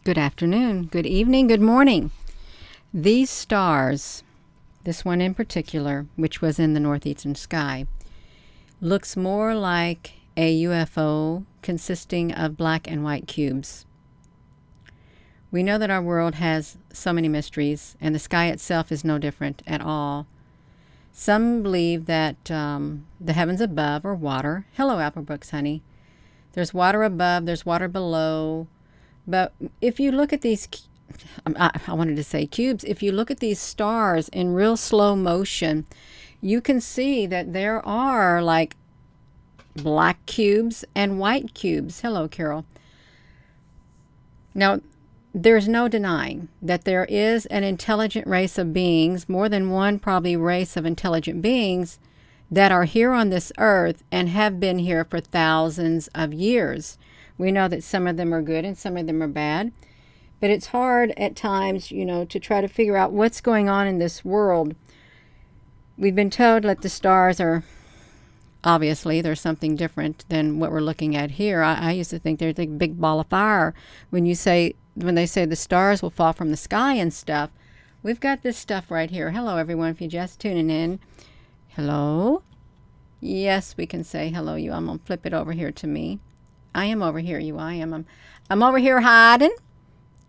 Good afternoon, good evening, good morning. These stars, this one in particular, which was in the northeastern sky, looks more like a UFO consisting of black and white cubes. We know that our world has so many mysteries, and the sky itself is no different at all. Some believe that the heavens above are water. Hello, Applebrooks, honey. There's water above, there's water below. But if you look at these, I wanted to say cubes, if you look at these stars in real slow motion, you can see that there are like black cubes and white cubes. Hello, Carol. Now, there's no denying that there is an intelligent race of beings, more than one probably race of intelligent beings, that are here on this earth and have been here for thousands of years. We know that some of them are good and some of them are bad, but it's hard at times, to try to figure out what's going on in this world. We've been told that the stars are, obviously, there's something different than what we're looking at here. I used to think they're a big ball of fire. When they say the stars will fall from the sky and stuff, we've got this stuff right here. Hello, everyone, if you're just tuning in. Hello? Yes, we can say hello, you. I'm going to flip it over here to me. I am over here, you. I'm over here hiding.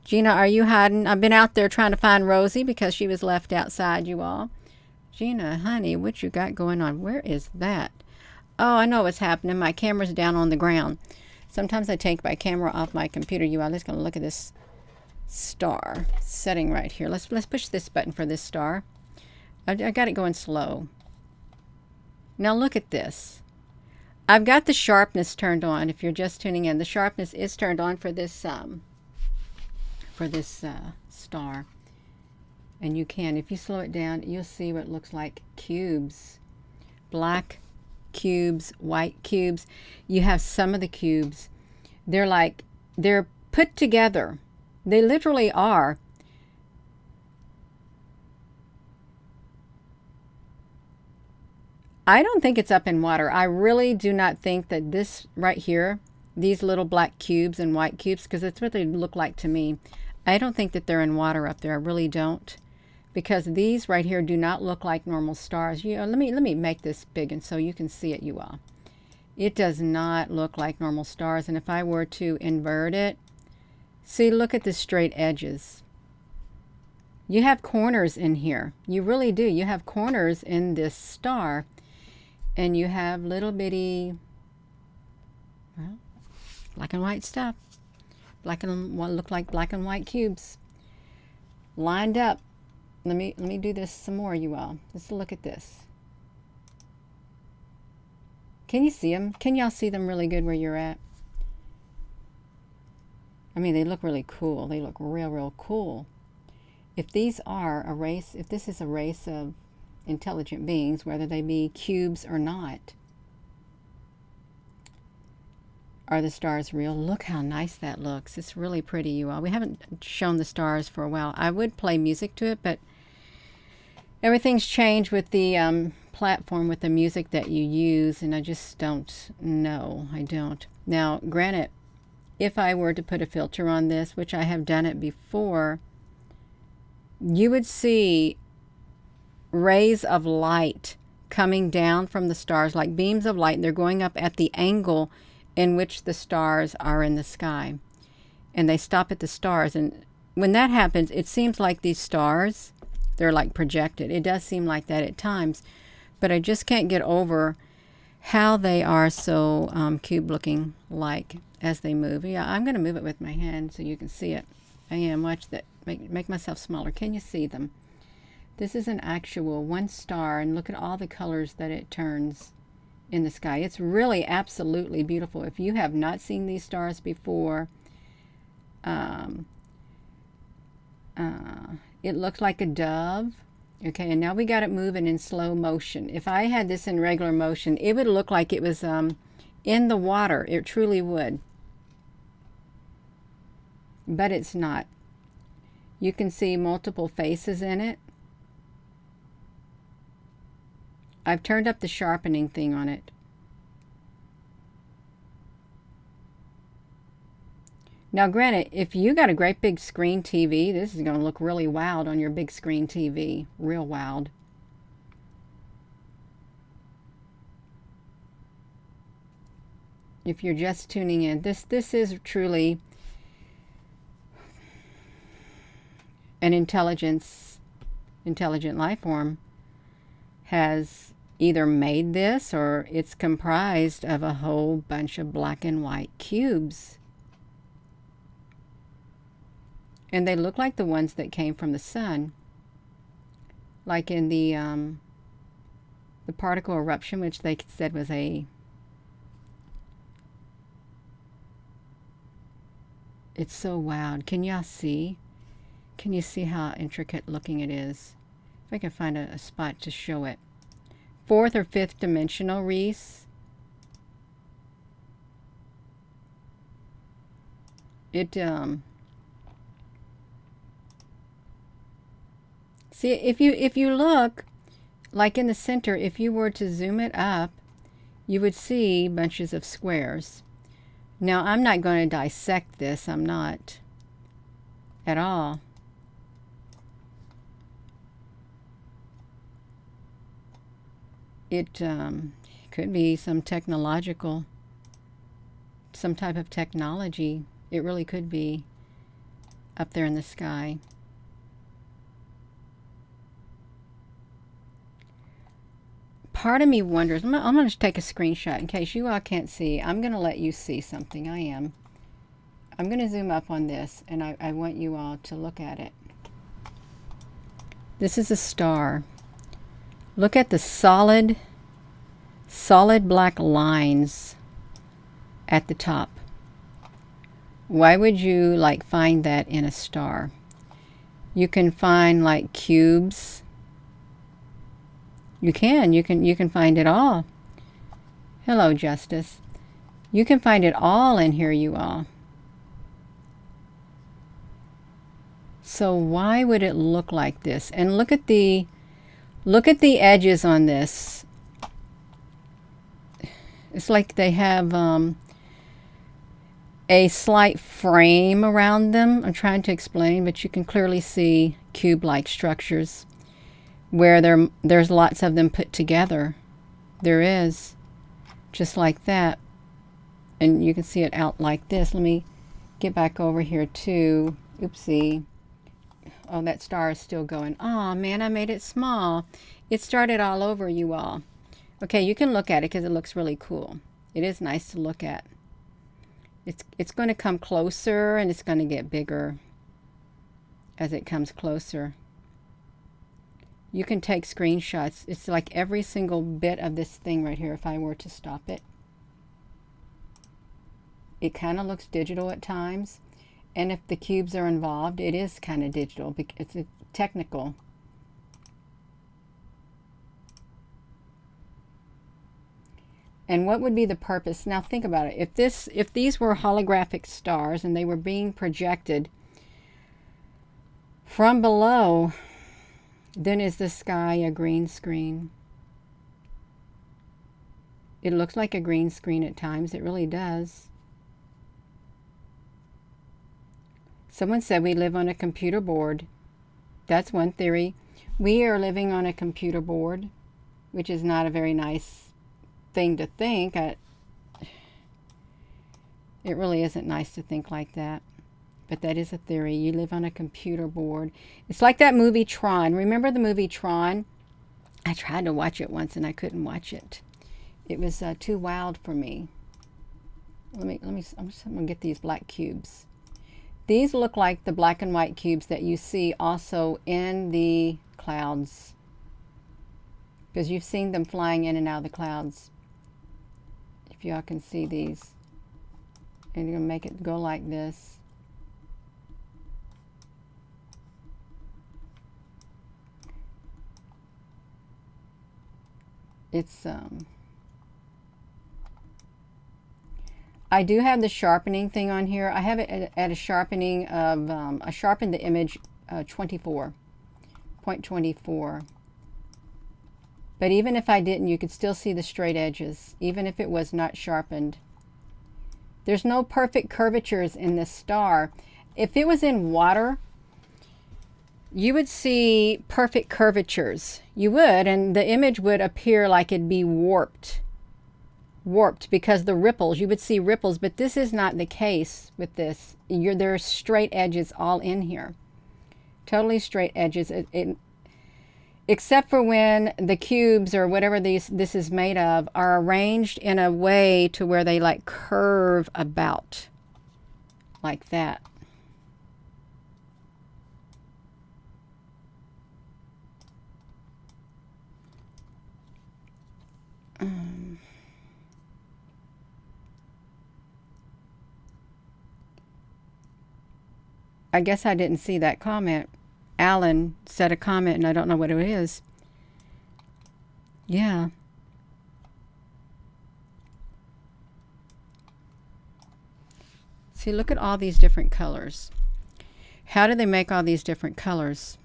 Gina, are you hiding? I've been out there trying to find Rosie because she was left outside, you all. Gina, honey, what you got going on? Where is that? Oh, I know what's happening. My camera's down on the ground. Sometimes I take my camera off my computer, you all. Let's go look at this star setting right here. Let's push this button for this star. I got it going slow. Now look at this. I've got the sharpness turned on. If you're just tuning in, the sharpness is turned on for this star. And you can, if you slow it down, you'll see what looks like cubes. Black cubes, white cubes. You have some of the cubes. They're put together. They literally are. I don't think it's up in water. I really do not think that this right here, these little black cubes and white cubes, because that's what they look like to me. I don't think that they're in water up there. I really don't. Because these right here do not look like normal stars. Let me make this big and so you can see it, you all. It does not look like normal stars. And if I were to invert it, see, look at the straight edges. You have corners in here. You really do. You have corners in this star. And you have little bitty, well, black and white stuff. Look like black and white cubes. Lined up. Let me do this some more, you all. Let's look at this. Can you see them? Can y'all see them really good where you're at? I mean, they look really cool. They look real cool. If these are a race, if this is a race of intelligent beings, whether they be cubes or not, are the stars real? Look how nice that looks. It's really pretty, you all. We haven't shown the stars for a while. I would play music to it, but everything's changed with the platform, with the music that you use, and I just don't know. I don't. Now, granted, if I were to put a filter on this, which I have done it before, you would see rays of light coming down from the stars, like beams of light. They're going up at the angle in which the stars are in the sky. And they stop at the stars. And when that happens, it seems like these stars, they're like projected. It does seem like that at times. But I just can't get over how they are so cube looking like as they move. Yeah, I'm going to move it with my hand so you can see it. I am. Watch that. Make myself smaller. Can you see them? This is an actual one star, and look at all the colors that it turns in the sky. It's really absolutely beautiful. If you have not seen these stars before, it looks like a dove. Okay, and now we got it moving in slow motion. If I had this in regular motion, it would look like it was in the water. It truly would. But it's not. You can see multiple faces in it. I've turned up the sharpening thing on it. Now, granted, if you got a great big screen TV, this is going to look really wild on your big screen TV. Real wild. If you're just tuning in, this is truly an intelligent life form has either made this, or it's comprised of a whole bunch of black and white cubes. And they look like the ones that came from the sun. Like in the particle eruption, which they said was it's so wild. Can y'all see? Can you see how intricate looking it is? If I can find a spot to show it. Fourth or fifth dimensional, Reese. See, if you look, like in the center, if you were to zoom it up, you would see bunches of squares. Now, I'm not going to dissect this. I'm not at all. It could be some type of technology. It really could be up there in the sky. Part of me wonders, I'm going to take a screenshot in case you all can't see. I'm going to let you see something. I'm going to zoom up on this, and I want you all to look at it. This is a star. Look at the solid black lines at the top. Why would you find that in a star? You can find cubes. You can find it all. Hello, Justice. You can find it all in here, you all. So why would it look like this? And look at the edges on this. It's like they have a slight frame around them. I'm trying to explain, but you can clearly see cube-like structures where there's lots of them put together. There is, just like that. And you can see it out like this. Let me get back over here too. Oopsie. Oh, that star is still going. Oh man, I made it small. It started all over, you all. Okay, you can look at it because it looks really cool. It is nice to look at. It's going to come closer, and it's going to get bigger as it comes closer. You can take screenshots. It's like every single bit of this thing right here, if I were to stop it. It kind of looks digital at times. And if the cubes are involved, it is kind of digital because it's technical. And what would be the purpose? Now think about it. If these were holographic stars and they were being projected from below, then is the sky a green screen? It looks like a green screen at times. It really does. Someone said we live on a computer board. That's one theory. We are living on a computer board, which is not a very nice thing to think. It really isn't nice to think like that. But that is a theory. You live on a computer board. It's like that movie Tron. Remember the movie Tron? I tried to watch it once and I couldn't watch it. It was too wild for me. I'm just going to get these black cubes. These look like the black and white cubes that you see also in the clouds, because you've seen them flying in and out of the clouds. If y'all can see these. And you're going to make it go like this. It's I do have the sharpening thing on here. I have it at a sharpening of I sharpened the image 24.24. But even if I didn't, you could still see the straight edges, even if it was not sharpened. There's no perfect curvatures in this star. If it was in water, you would see perfect curvatures. You would, and the image would appear like it'd be warped. Warped because the ripples, you would see ripples, but this is not the case with this. There are straight edges all in here. Totally straight edges. Except for when the cubes or whatever this is made of are arranged in a way to where they like curve about. Like that. I guess I didn't see that comment. Alan said a comment and I don't know what it is. Yeah. See, look at all these different colors. How do they make all these different colors?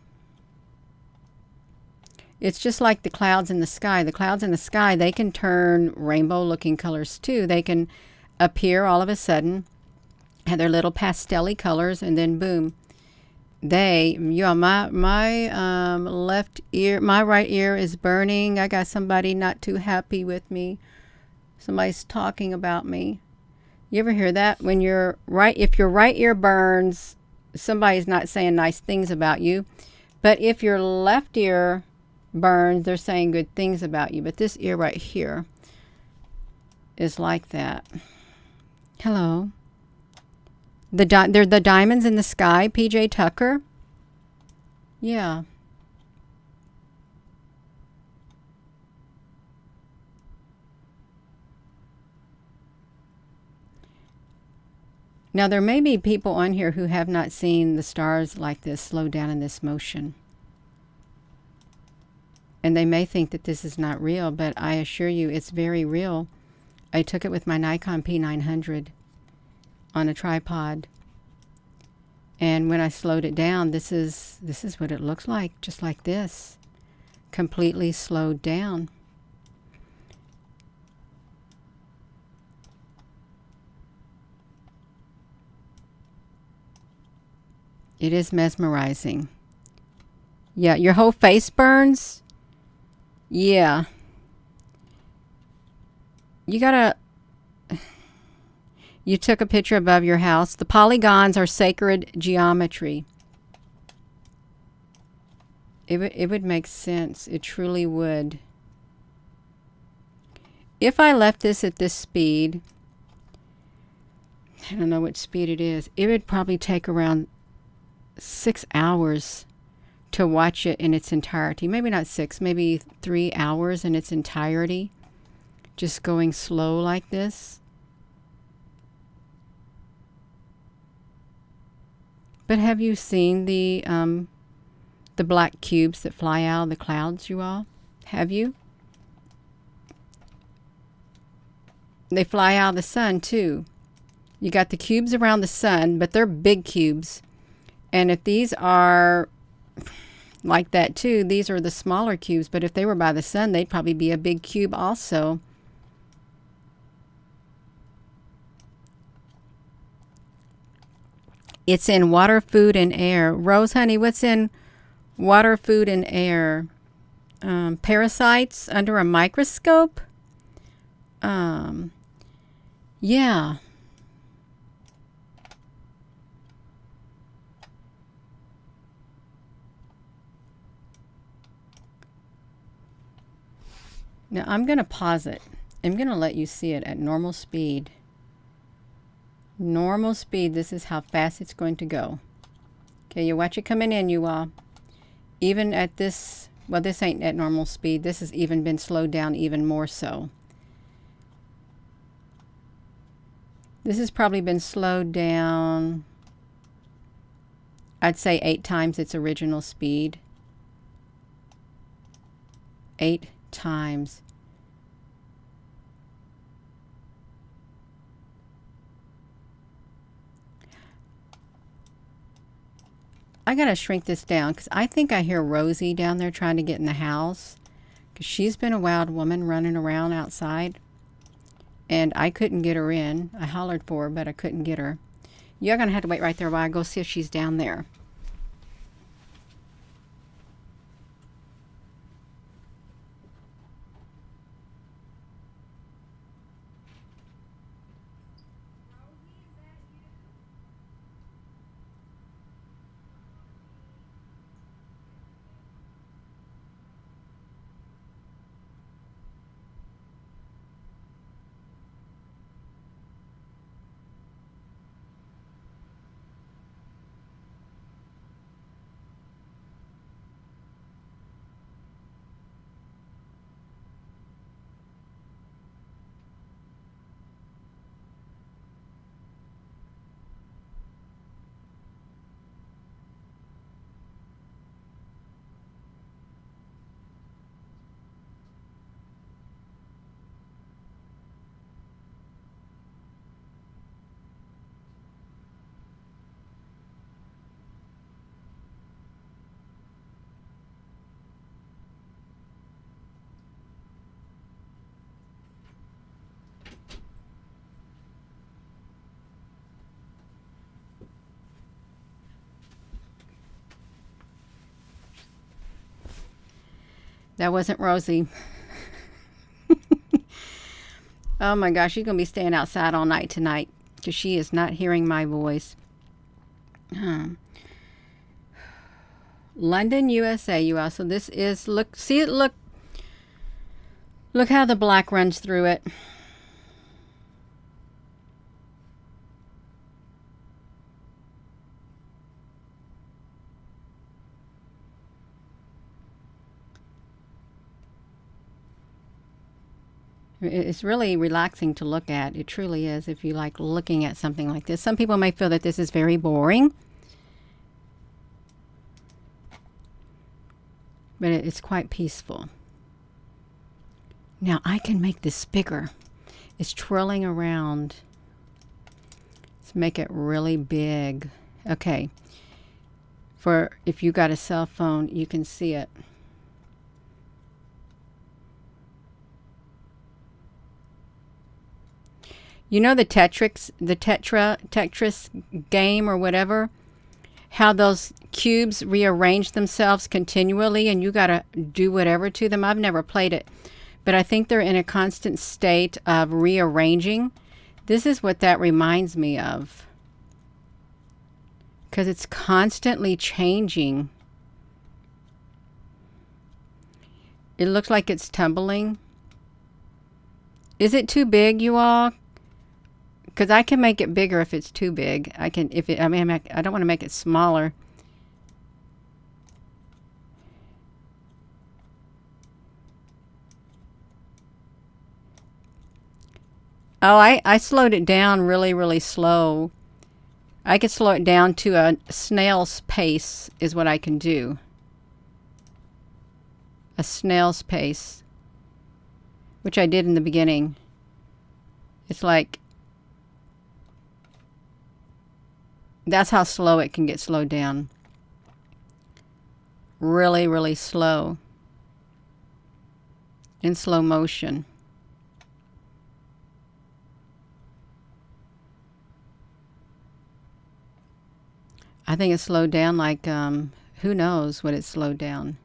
It's just like the clouds in the sky. The clouds in the sky, they can turn rainbow-looking colors too. They can appear all of a sudden, have their little pastel-y colors, and then boom. My left ear, my right ear is burning. I got somebody not too happy with me. Somebody's talking about me. You ever hear that? When if your right ear burns, somebody's not saying nice things about you. But if your left ear burns, they're saying good things about you. But this ear right here is like that. Hello. They're the diamonds in the sky, PJ Tucker. Yeah. Now, there may be people on here who have not seen the stars like this slow down in this motion. And they may think that this is not real, but I assure you it's very real. I took it with my Nikon P900 on a tripod. And when I slowed it down, this is what it looks like, just like this. Completely slowed down. It is mesmerizing. Yeah, your whole face burns? Yeah. You took a picture above your house. The polygons are sacred geometry. It would make sense. It truly would. If I left this at this speed, I don't know what speed it is, it would probably take around 6 hours to watch it in its entirety. Maybe not 6, maybe 3 hours in its entirety. Just going slow like this. But have you seen the black cubes that fly out of the clouds, you all? Have you? They fly out of the sun, too. You got the cubes around the sun, but they're big cubes. And if these are like that, too, these are the smaller cubes. But if they were by the sun, they'd probably be a big cube also. It's in water, food, and air. Rose, honey, what's in water, food, and air? Parasites under a microscope? Yeah. Now, I'm going to pause it. I'm going to let you see it at normal speed. Normal speed, this is how fast it's going to go. Okay, you watch it coming in, you all. Even at this, well, this ain't at normal speed. This has even been slowed down even more so. This has probably been slowed down, I'd say 8 times its original speed. 8 times. I gotta shrink this down because I think I hear Rosie down there trying to get in the house because she's been a wild woman running around outside. and I couldn't get her in. I hollered for her, but I couldn't get her. You're going to have to wait right there while I go see if she's down there. That wasn't Rosie. Oh my gosh, she's going to be staying outside all night tonight because she is not hearing my voice. London, USA, you all. So this is, look, see it, look how the black runs through it. It's really relaxing to look at. It truly is if you like looking at something like this. Some people may feel that this is very boring, but it's quite peaceful. Now I can make this bigger. It's twirling around. Let's make it really big. Okay. For if you got a cell phone, you can see it. You know the Tetris game or whatever? How those cubes rearrange themselves continually and you got to do whatever to them? I've never played it, but I think they're in a constant state of rearranging. This is what that reminds me of. Because it's constantly changing. It looks like it's tumbling. Is it too big, you all? Because I can make it bigger if it's too big. I can, if it, I mean, I don't want to make it smaller. Oh, I slowed it down really, really slow. I could slow it down to a snail's pace is what I can do. A snail's pace. Which I did in the beginning. It's like, that's how slow it can get slowed down. Really, really slow. In slow motion. I think it's slowed down like, who knows what it's slowed down.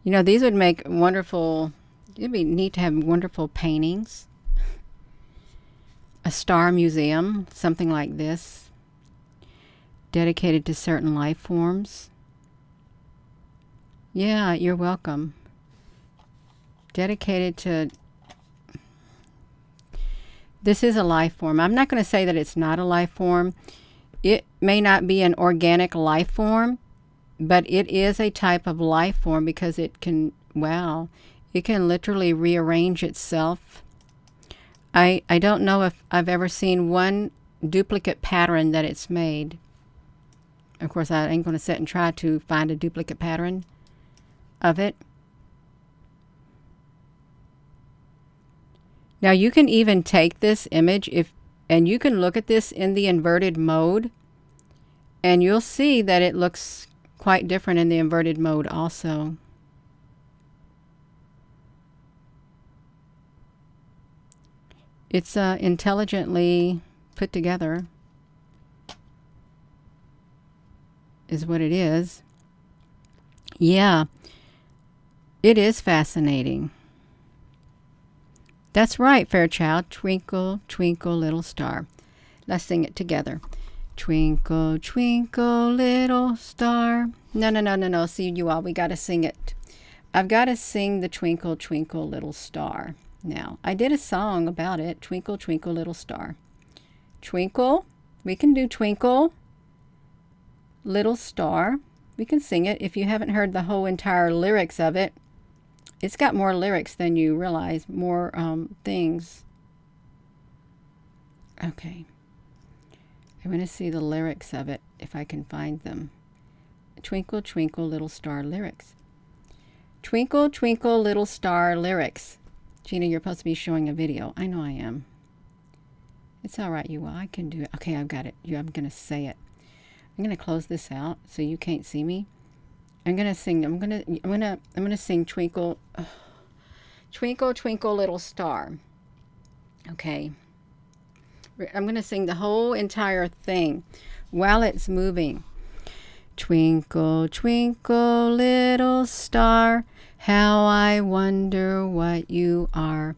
You know, these would make wonderful, it'd be neat to have wonderful paintings. A star museum, something like this, dedicated to certain life forms. Yeah, you're welcome. Dedicated to, this is a life form. I'm not going to say that it's not a life form. It may not be an organic life form, but it is a type of life form because it can, wow, it can literally rearrange itself. I don't know if I've ever seen one duplicate pattern that it's made. Of course, I ain't going to sit and try to find a duplicate pattern of it. Now you can even take this image and you can look at this in the inverted mode and you'll see that it looks quite different in the inverted mode also. It's intelligently put together, is what it is. Yeah, it is fascinating. That's right, Fairchild. Twinkle, twinkle, little star. Let's sing it together. Twinkle, twinkle, little star. No. See, you all, we got to sing it. I've got to sing the Twinkle, Twinkle, Little Star. Now, I did a song about it. Twinkle, twinkle, little star. Twinkle. We can do Twinkle, Little Star. We can sing it. If you haven't heard the whole entire lyrics of it, it's got more lyrics than you realize. More things. Okay. I'm going to see the lyrics of it, if I can find them. Twinkle, twinkle, little star lyrics. Twinkle, twinkle, little star lyrics. Gina, you're supposed to be showing a video. I know I am. It's all right, you all. I can do it. Okay, I've got it. I'm going to say it. I'm going to close this out so you can't see me. I'm going to sing. I'm going to sing Twinkle, Twinkle, Twinkle, Little Star. Okay. I'm going to sing the whole entire thing while it's moving. Twinkle, twinkle, little star, how I wonder what you are.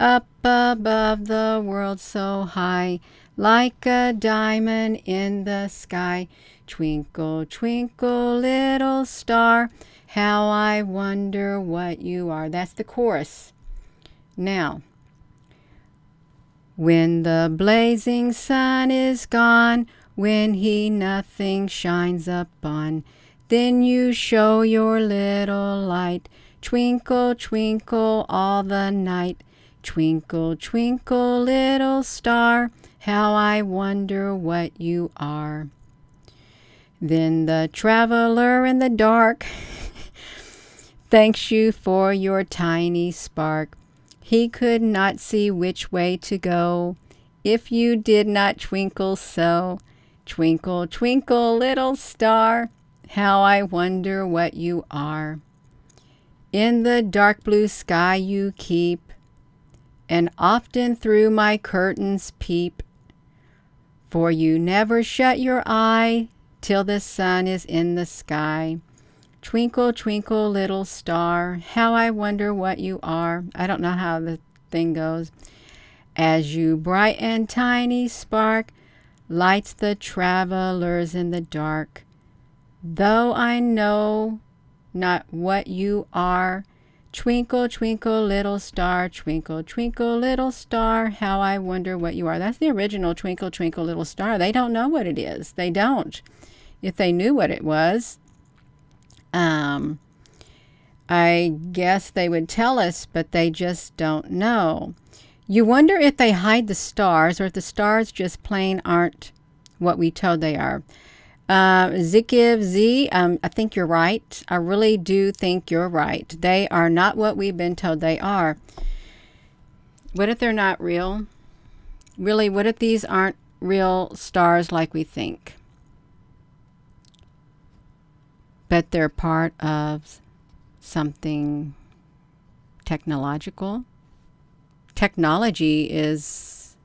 Up above the world so high, like a diamond in the sky. Twinkle, twinkle, little star, how I wonder what you are. That's the chorus. Now, when the blazing sun is gone, when he nothing shines upon, then you show your little light. Twinkle, twinkle all the night. Twinkle, twinkle, little star, how I wonder what you are. Then the traveler in the dark thanks you for your tiny spark. He could not see which way to go if you did not twinkle so. Twinkle, twinkle, little star, how I wonder what you are. In the dark blue sky you keep, and often through my curtains peep. For you never shut your eye till the sun is in the sky. Twinkle, twinkle, little star, how I wonder what you are. I don't know how the thing goes. As you bright and tiny spark, lights the travelers in the dark. Though I know not what you are, twinkle, twinkle, little star, twinkle, twinkle, little star, how I wonder what you are. That's the original Twinkle, Twinkle, Little Star. They don't know what it is. They don't. If they knew what it was, I guess they would tell us, but they just don't know. You wonder if they hide the stars or if the stars just plain aren't what we told they are. Zikiv Z, I think you're right. I really do think you're right. They are not what we've been told they are. What if they're not real? Really, what if these aren't real stars like we think? But they're part of something technological. Technology is,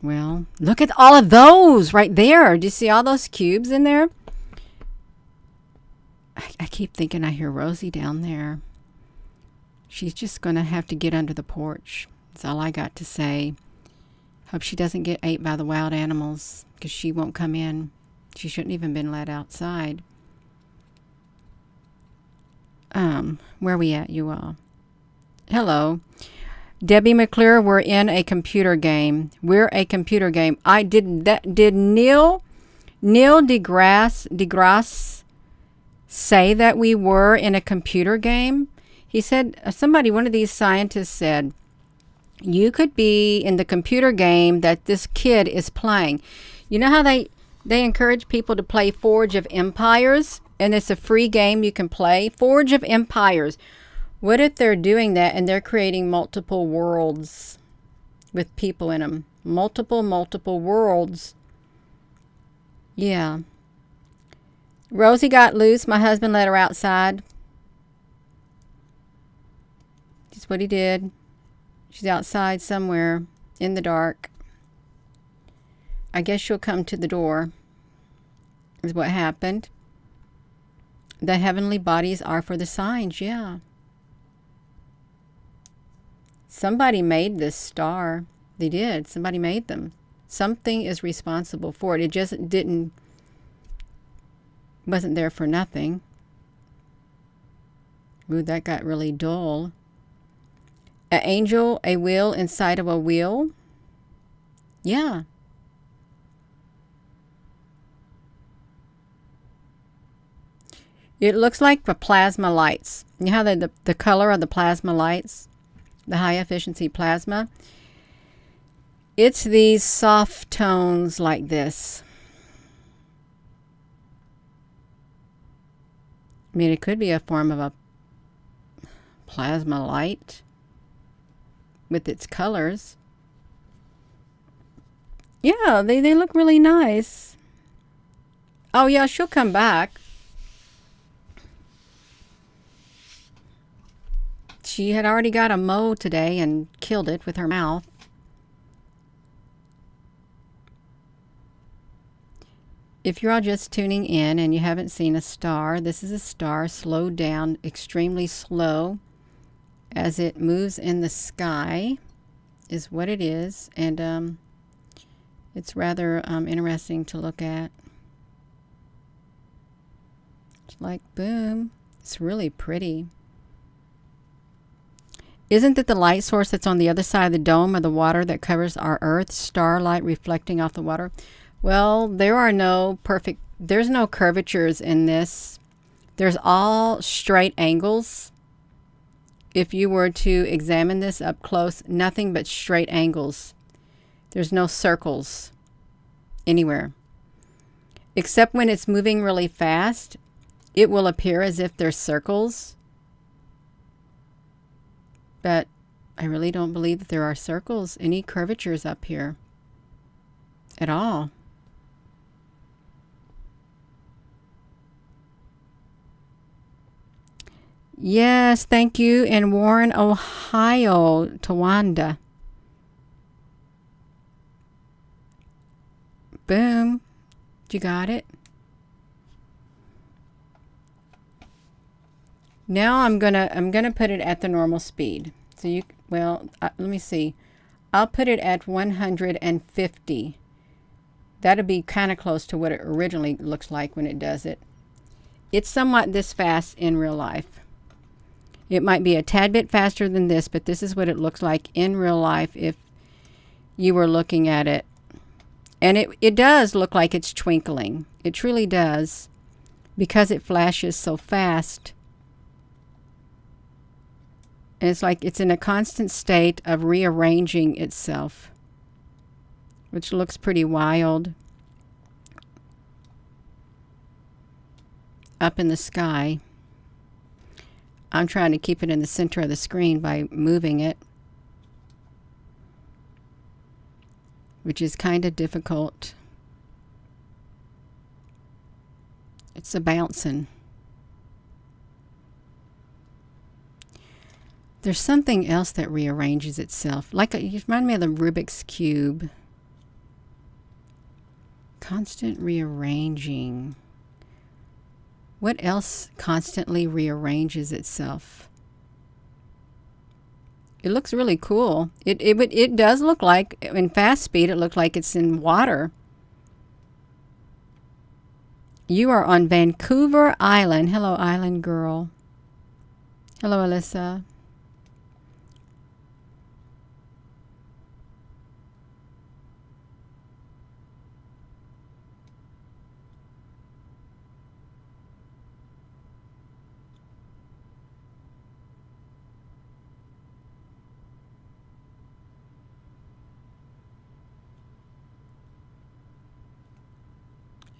well, look at all of those right there. Do you see all those cubes in there? I keep thinking I hear Rosie down there. She's just going to have to get under the porch. That's all I got to say. Hope she doesn't get ate by the wild animals, because she won't come in. She shouldn't even been let outside. Where are we at, you all? Hello. Debbie McClure, we're in a computer game. We're a computer game. Did Neil deGrasse say that we were in a computer game? He said, one of these scientists said, you could be in the computer game that this kid is playing. You know how they encourage people to play Forge of Empires, and it's a free game you can play? Forge of Empires. What if they're doing that and they're creating multiple worlds with people in them? Multiple worlds. Yeah. Rosie got loose. My husband let her outside. That's what he did. She's outside somewhere in the dark. I guess she'll come to the door, is what happened. The heavenly bodies are for the signs, yeah. Somebody made this star. They did. Somebody made them. Something is responsible for it. It just wasn't there for nothing. Ooh, that got really dull. An angel, a wheel inside of a wheel? Yeah. It looks like the plasma lights. You know how the color of the plasma lights? The high efficiency plasma? It's these soft tones like this. I mean, it could be a form of a plasma light with its colors. Yeah, they look really nice. Oh yeah, she'll come back. She had already got a mole today and killed it with her mouth. If you're all just tuning in and you haven't seen a star, this is a star slowed down, extremely slow, as it moves in the sky, is what it is. And it's rather interesting to look at. It's like, boom. It's really pretty. Isn't it the light source that's on the other side of the dome of the water that covers our Earth? Starlight reflecting off the water. Well, there's no curvatures in this. There's all straight angles. If you were to examine this up close, nothing but straight angles. There's no circles anywhere. Except when it's moving really fast, it will appear as if there's circles. But I really don't believe that there are circles, any curvatures up here at all. Yes, thank you. In Warren, Ohio, Tawanda. Boom. You got it? Now I'm gonna put it at the normal speed. So let me see. I'll put it at 150. That'll be kind of close to what it originally looks like when it does it. It's somewhat this fast in real life. It might be a tad bit faster than this, but this is what it looks like in real life if you were looking at it. And it does look like it's twinkling. It truly does, because it flashes so fast. And it's like it's in a constant state of rearranging itself, which looks pretty wild up in the sky. I'm trying to keep it in the center of the screen by moving it, which is kind of difficult. It's a bouncing. There's something else that rearranges itself. You remind me of the Rubik's Cube. Constant rearranging. What else constantly rearranges itself? It looks really cool. It does look like, in fast speed, it looks like it's in water. You are on Vancouver Island. Hello, Island Girl. Hello, Alyssa.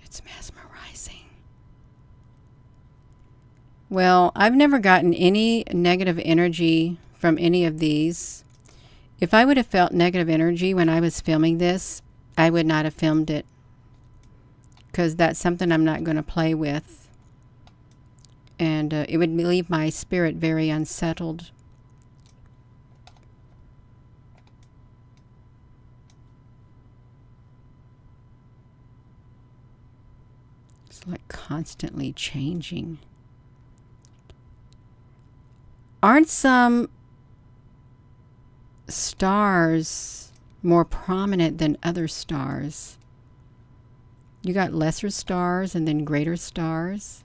It's mesmerizing. Well, I've never gotten any negative energy from any of these. If I would have felt negative energy when I was filming this, I would not have filmed it, because that's something I'm not going to play with. And it would leave my spirit very unsettled. It's like constantly changing. Aren't some stars more prominent than other stars? You got lesser stars and then greater stars.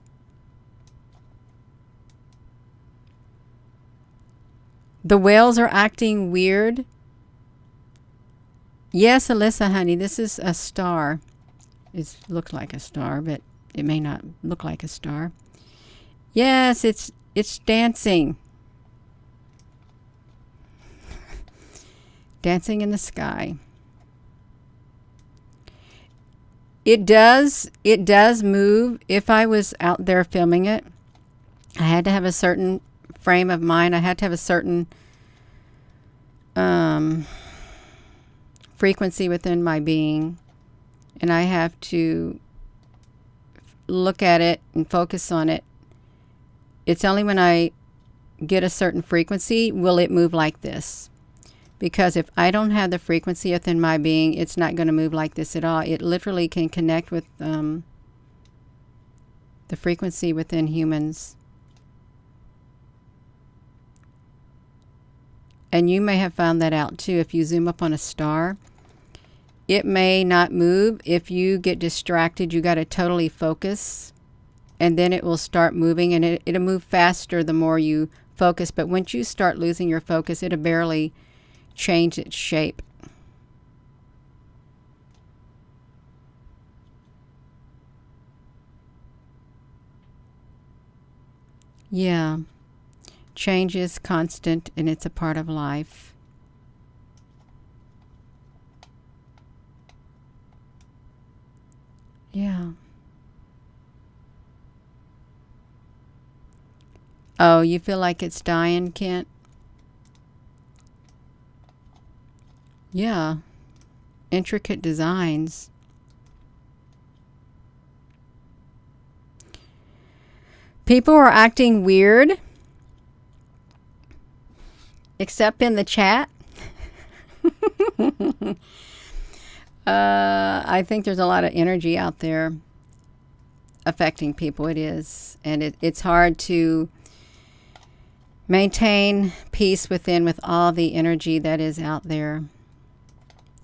The whales are acting weird. Yes, Alyssa, honey, this is a star. It looks like a star, but it may not look like a star. Yes, it's dancing. Dancing in the sky. It does move. If I was out there filming it, I had to have a certain frame of mind. I had to have a certain frequency within my being, and I have to look at it and focus on it. It's only when I get a certain frequency will it move like this. Because if I don't have the frequency within my being, it's not going to move like this at all. It literally can connect with the frequency within humans. And you may have found that out too. If you zoom up on a star, it may not move. If you get distracted, you got to totally focus. And then it will start moving, and it'll move faster the more you focus. But once you start losing your focus, it'll barely change its shape. Yeah. Change is constant, and it's a part of life. Yeah. Oh, you feel like it's dying, Kent? Yeah. Intricate designs. People are acting weird. Except in the chat. I think there's a lot of energy out there affecting people. It is. And it's hard to maintain peace within with all the energy that is out there.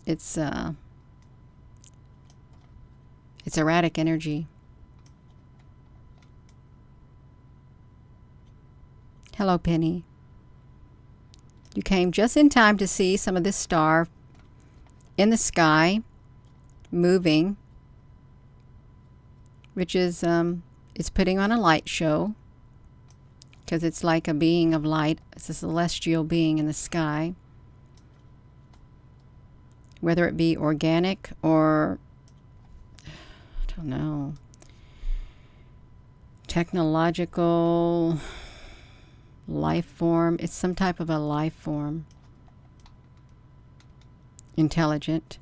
It's erratic energy. Hello, Penny. You came just in time to see some of this star in the sky moving, which is it's putting on a light show, because it's like a being of light. It's a celestial being in the sky. Whether it be organic or, I don't know, technological life form. It's some type of a life form. Intelligent.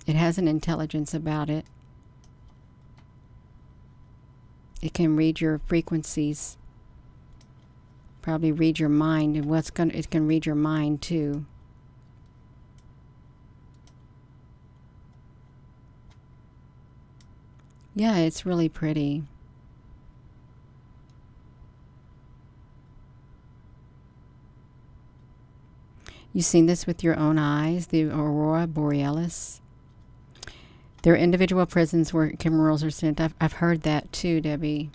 It has an intelligence about it. It can read your frequencies. Probably read your mind, and it can read your mind too. Yeah, it's really pretty. You've seen this with your own eyes, the aurora borealis. There are individual prisons where chemtrails are sent. I've heard that too, Debbie.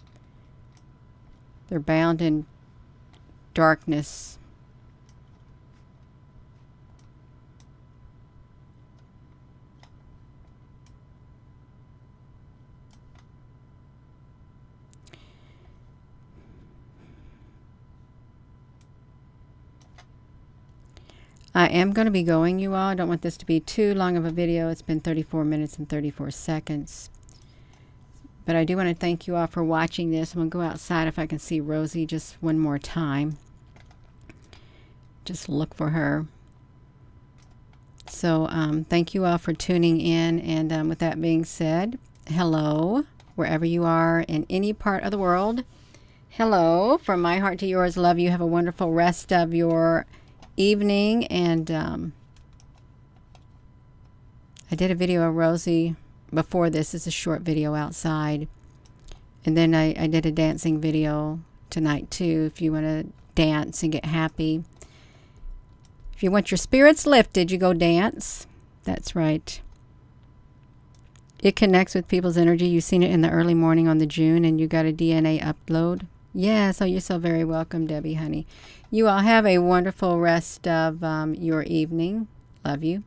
They're bound in darkness. I am going to be going, you all. I don't want this to be too long of a video. It's been 34 minutes and 34 seconds. But I do want to thank you all for watching this. I'm going to go outside if I can see Rosie just one more time. Just look for her. So thank you all for tuning in. And with that being said, hello, wherever you are in any part of the world. Hello, from my heart to yours. Love you. Have a wonderful rest of your evening. And I did a video of Rosie before this is a short video outside. And then I did a dancing video tonight too, if you want to dance and get happy. If you want your spirits lifted, you go dance. That's right. It connects with people's energy. You've seen it in the early morning on the June, and you got a DNA upload. Yeah, so you're so very welcome, Debbie, honey. You all have a wonderful rest of your evening. Love you.